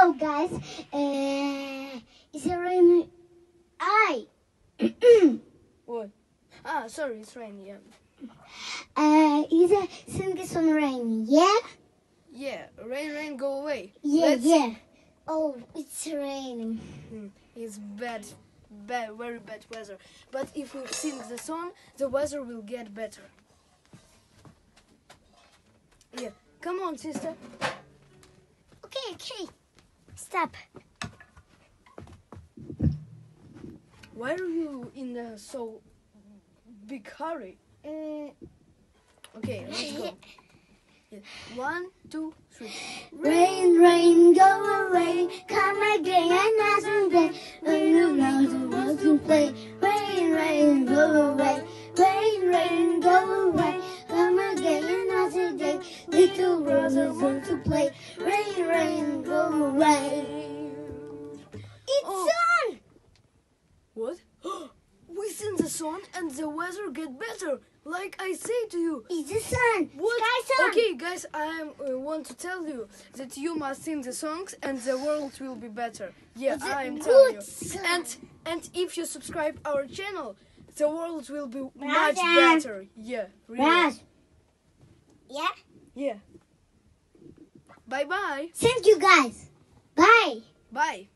Hello guys, it's a rainy. What? Ah, sorry, it's raining. Yeah. Is a single sun rainy? Yeah. Yeah, rain, go away. Yeah. Oh, it's raining. It's bad, very bad weather. But if we sing the song, the weather will get better. Yeah, come on, sister. Okay. Stop. Why are you in a so big hurry? Okay, let's go. Yeah. 1, 2, 3. Rain, go away. Come again another day. When you know the world to play. Rain, go away. Rain, go away. Come again another day. Little brothers want to play. Rain, go away. It's on. What? We sing the song and the weather get better. Like I say to you. It's the sun. What? Sky sun. Okay, guys, I want to tell you that you must sing the songs and the world will be better. Yeah, It's a I am telling you. good song. And if you subscribe our channel, the world will be much Brother. better. Yeah, really. Raz. Yeah? Yeah. Bye bye. Thank you guys. Bye. Bye.